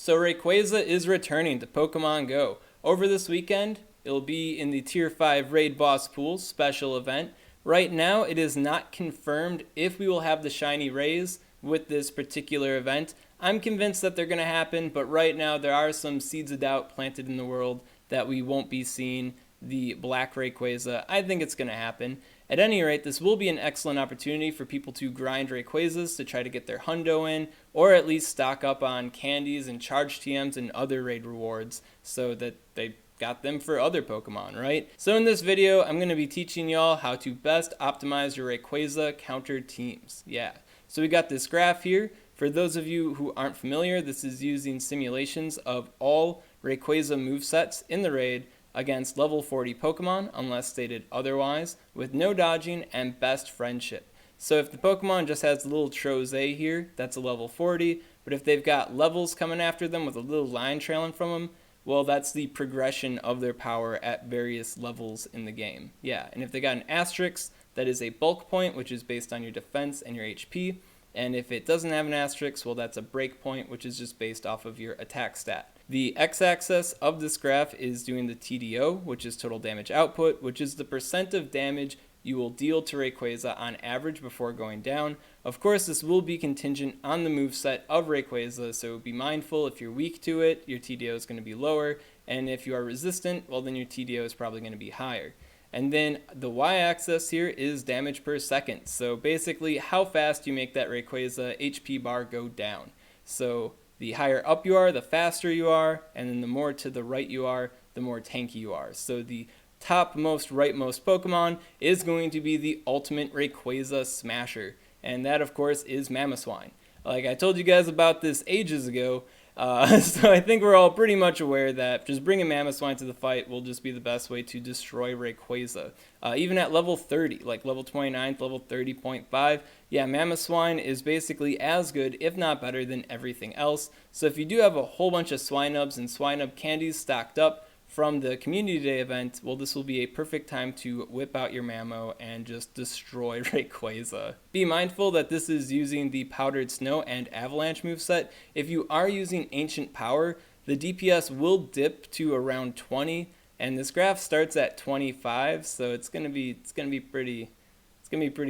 So Rayquaza is returning to Pokemon Go. Over this weekend, it'll be in the Tier 5 Raid Boss Pool special event. Right now, it is not confirmed if we will have the Shiny Rays with this particular event. I'm convinced that they're going to happen, but right now there are some seeds of doubt planted in the world that we won't be seeing the Black Rayquaza. I think it's going to happen. At any rate, this will be an excellent opportunity for people to grind Rayquazas to try to get their hundo in, or at least stock up on candies and charge TMs and other raid rewards so that they got them for other Pokemon, right? So in this video, I'm going to be teaching y'all how to best optimize your Rayquaza counter teams. Yeah, so we got this graph here. For those of you who aren't familiar, this is using simulations of all Rayquaza movesets in the raid against level 40 Pokemon, unless stated otherwise, with no dodging and best friendship. So if the Pokemon just has a little Troze here, that's a level 40, but if they've got levels coming after them with a little line trailing from them, well, that's the progression of their power at various levels in the game. Yeah, and if they got an asterisk, that is a bulk point, which is based on your defense and your HP. And if it doesn't have an asterisk, well, that's a break point, which is just based off of your attack stat. The x-axis of this graph is doing the TDO, which is total damage output, which is the percent of damage you will deal to Rayquaza on average before going down. Of course, this will be contingent on the moveset of Rayquaza, so be mindful if you're weak to it, your TDO is going to be lower, and if you are resistant, well, then your TDO is probably going to be higher. And then the y-axis here is damage per second. So basically how fast you make that Rayquaza HP bar go down. So the higher up you are, the faster you are, and then the more to the right you are, the more tanky you are. So the topmost rightmost Pokemon is going to be the ultimate Rayquaza smasher. And that of course is Mamoswine. Like I told you guys about this ages ago, so I think we're all pretty much aware that just bringing Mamoswine to the fight will just be the best way to destroy Rayquaza. Even at level 30, like level 29th, level 30.5, yeah, Mamoswine is basically as good, if not better, than everything else. So if you do have a whole bunch of Swinubs and Swinub candies stocked up from the Community Day event, well, this will be a perfect time to whip out your Mamo and just destroy Rayquaza. Be mindful that this is using the Powdered Snow and Avalanche moveset. If you are using Ancient Power, the DPS will dip to around 20, and this graph starts at 25, so it's gonna be pretty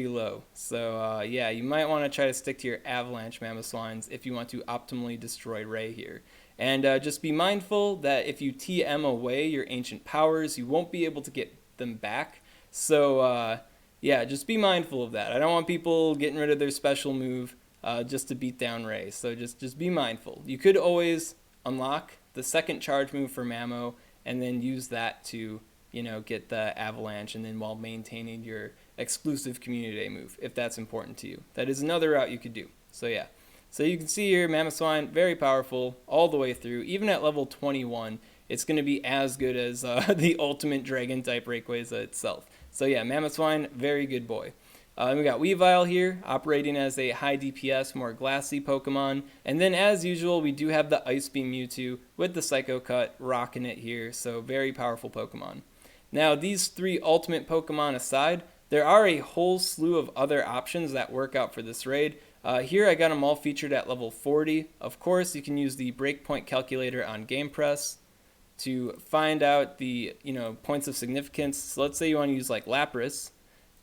low. So yeah, you might want to try to stick to your Avalanche Mamoswines if you want to optimally destroy Ray here. And just be mindful that if you TM away your ancient powers, you won't be able to get them back. So yeah, just be mindful of that. I don't want people getting rid of their special move just to beat down Ray. So just be mindful. You could always unlock the second charge move for Mamo and then use that to, you know, get the Avalanche, and then while maintaining your exclusive Community Day move, if that's important to you. That is another route you could do. So yeah. So you can see here, Mamoswine, very powerful all the way through. Even at level 21, it's going to be as good as the ultimate Dragon-type Rayquaza itself. So yeah, Mamoswine, very good boy. We got Weavile here, operating as a high DPS, more glassy Pokemon. And then as usual, we do have the Ice Beam Mewtwo with the Psycho Cut, rocking it here. So very powerful Pokemon. Now, these three ultimate Pokemon aside, there are a whole slew of other options that work out for this raid. Here I got them all featured at level 40. Of course, you can use the breakpoint calculator on GamePress to find out the points of significance. So let's say you want to use like Lapras,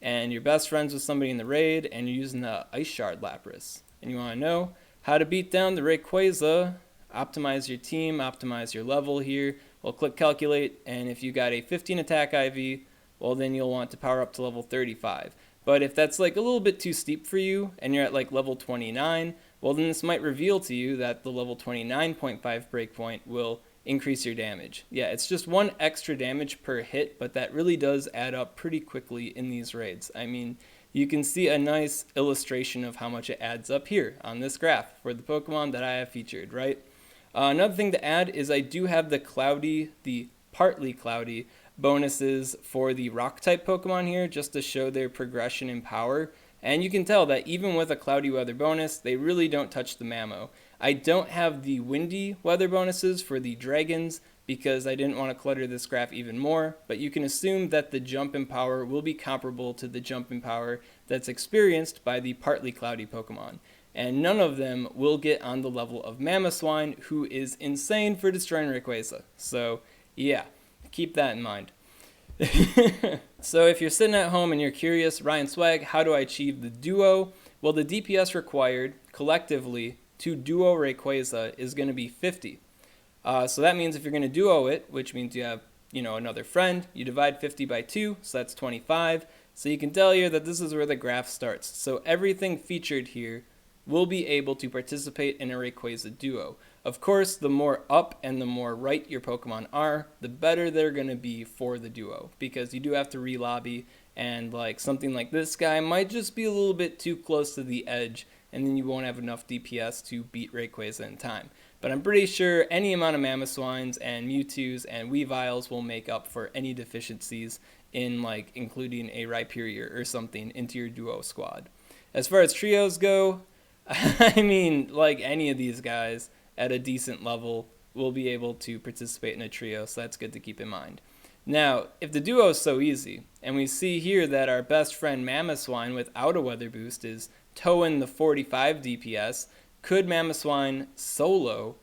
and you're best friends with somebody in the raid, and you're using the Ice Shard Lapras, and you want to know how to beat down the Rayquaza, optimize your team, optimize your level here. Well, click calculate, and if you got a 15 attack IV, well, then you'll want to power up to level 35. But if that's like a little bit too steep for you and you're at like level 29, well, then this might reveal to you that the level 29.5 breakpoint will increase your damage. Yeah, it's just one extra damage per hit, but that really does add up pretty quickly in these raids. I mean, you can see a nice illustration of how much it adds up here on this graph for the Pokemon that I have featured, right? Another thing to add is I do have the partly cloudy bonuses for the rock type Pokemon here, just to show their progression in power. And you can tell that even with a cloudy weather bonus, they really don't touch the Mamo. I don't have the windy weather bonuses for the dragons because I didn't want to clutter this graph even more, but you can assume that the jump in power will be comparable to the jump in power that's experienced by the partly cloudy Pokemon. and none of them will get on the level of Mamoswine, who is insane for destroying Rayquaza. So yeah, keep that in mind. So if you're sitting at home and you're curious, Ryan Swag, how do I achieve the duo? Well, the DPS required collectively to duo Rayquaza is going to be 50. So that means if you're going to duo it, which means you have another friend, you divide 50 by 2, so that's 25. So you can tell here that this is where the graph starts. So everything featured here will be able to participate in a Rayquaza duo. Of course, the more up and the more right your Pokemon are, the better they're going to be for the duo, because you do have to re-lobby, and like something like this guy might just be a little bit too close to the edge, and then you won't have enough DPS to beat Rayquaza in time. But I'm pretty sure any amount of Mamoswines and Mewtwo's and Weaviles will make up for any deficiencies in like including a Rhyperior or something into your duo squad. As far as trios go, I mean, like any of these guys at a decent level will be able to participate in a trio, so that's good to keep in mind. Now, if the duo is so easy, and we see here that our best friend Mamoswine without a weather boost is towing the 45 DPS, could Mamoswine solo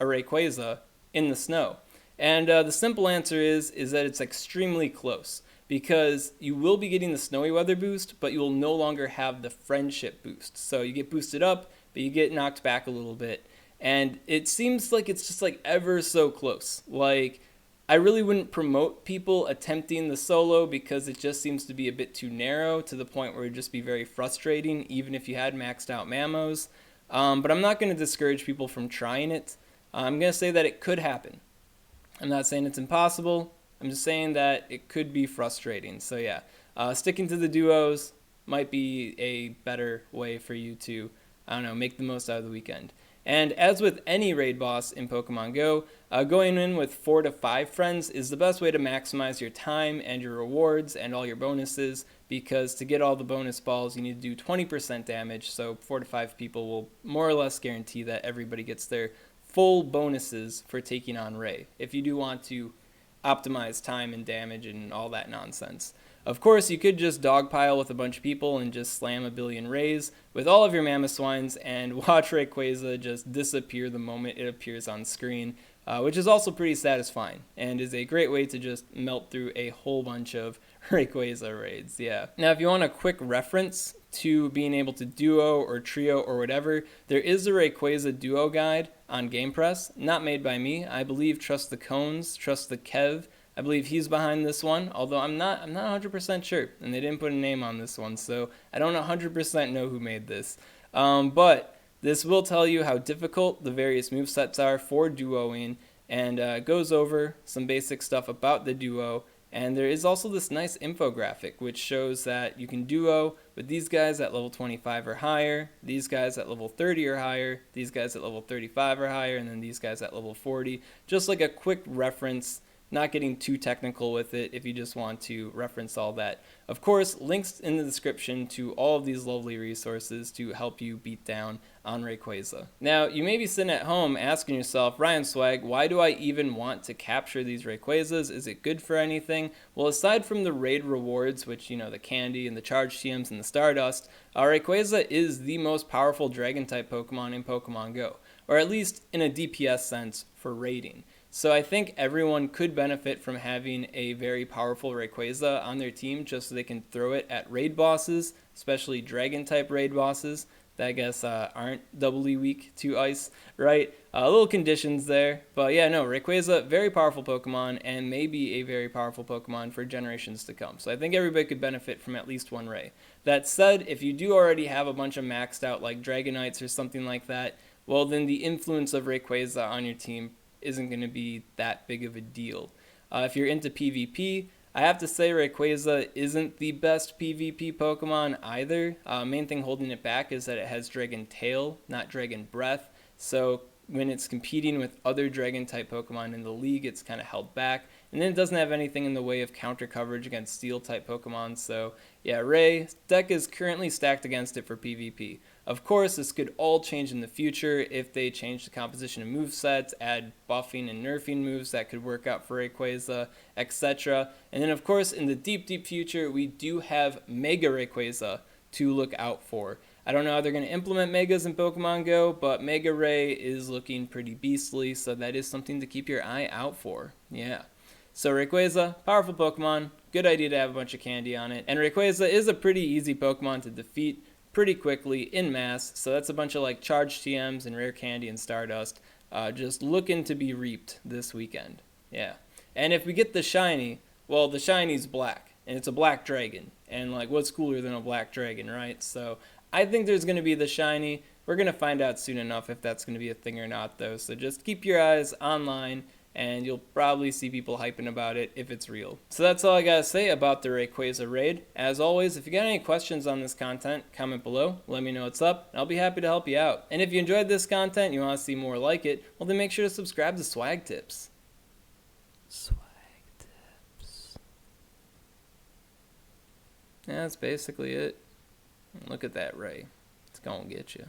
a Rayquaza in the snow? And the simple answer is that it's extremely close, because you will be getting the snowy weather boost, but you will no longer have the friendship boost. So you get boosted up, but you get knocked back a little bit. And it seems like it's just like ever so close. Like, I really wouldn't promote people attempting the solo because it just seems to be a bit too narrow to the point where it'd just be very frustrating, even if you had maxed out Mamos. But I'm not going to discourage people from trying it. I'm going to say that it could happen. I'm not saying it's impossible. I'm just saying that it could be frustrating. So yeah, sticking to the duos might be a better way for you to, make the most out of the weekend. And as with any raid boss in Pokemon Go, going in with 4 to 5 friends is the best way to maximize your time and your rewards and all your bonuses, because to get all the bonus balls you need to do 20% damage, so 4 to 5 people will more or less guarantee that everybody gets their full bonuses for taking on Ray, if you do want to optimize time and damage and all that nonsense. Of course, you could just dogpile with a bunch of people and just slam a billion Rays with all of your Mamoswines and watch Rayquaza just disappear the moment it appears on screen, which is also pretty satisfying and is a great way to just melt through a whole bunch of Rayquaza raids. Yeah. Now, if you want a quick reference to being able to duo or trio or whatever, there is a Rayquaza Duo guide on GamePress, not made by me. I believe Trust the Cones, Trust the Kev, I believe he's behind this one, although I'm not 100% sure, and they didn't put a name on this one, so I don't 100% know who made this. But this will tell you how difficult the various movesets are for duoing, and goes over some basic stuff about the duo. And there is also this nice infographic which shows that you can duo with these guys at level 25 or higher, these guys at level 30 or higher, these guys at level 35 or higher, and then these guys at level 40. Just like a quick reference, not getting too technical with it if you just want to reference all that. Of course, links in the description to all of these lovely resources to help you beat down on Rayquaza. Now, you may be sitting at home asking yourself, Ryan Swag, why do I even want to capture these Rayquazas? Is it good for anything? Well, aside from the raid rewards, which, the candy and the charge TMs and the Stardust, Rayquaza is the most powerful Dragon-type Pokemon in Pokemon Go, or at least in a DPS sense for raiding. So I think everyone could benefit from having a very powerful Rayquaza on their team just so they can throw it at raid bosses, especially Dragon-type raid bosses that I guess aren't doubly weak to ice, right? Little conditions there. But yeah, no, Rayquaza, very powerful Pokemon, and maybe a very powerful Pokemon for generations to come. So I think everybody could benefit from at least one Ray. That said, if you do already have a bunch of maxed out like Dragonites or something like that, well then the influence of Rayquaza on your team isn't going to be that big of a deal. If you're into PvP, I have to say Rayquaza isn't the best PvP Pokemon either. Main thing holding it back is that it has Dragon Tail, not Dragon Breath. So when it's competing with other Dragon-type Pokemon in the league, it's kind of held back. And then it doesn't have anything in the way of counter coverage against Steel-type Pokemon. So yeah, Ray, deck is currently stacked against it for PvP. Of course, this could all change in the future if they change the composition of movesets, add buffing and nerfing moves that could work out for Rayquaza, etc. And then, of course, in the deep, deep future, we do have Mega Rayquaza to look out for. I don't know how they're going to implement Megas in Pokemon Go, but Mega Ray is looking pretty beastly, so that is something to keep your eye out for. Yeah. So Rayquaza, powerful Pokemon, good idea to have a bunch of candy on it. And Rayquaza is a pretty easy Pokemon to defeat pretty quickly in mass, so that's a bunch of like charged TMs and rare candy and Stardust just looking to be reaped this weekend. Yeah. And if we get the shiny, well, the shiny's black, and it's a black dragon. And like, what's cooler than a black dragon, right? So I think there's going to be the shiny. We're going to find out soon enough if that's going to be a thing or not, though. So just keep your eyes online, and you'll probably see people hyping about it if it's real. So that's all I gotta say about the Rayquaza raid. As always, if you got any questions on this content, comment below, let me know what's up, and I'll be happy to help you out. And if you enjoyed this content and you want to see more like it, well then make sure to subscribe to SwagTips. SwagTips. Yeah, that's basically it. Look at that Ray. It's gonna get you.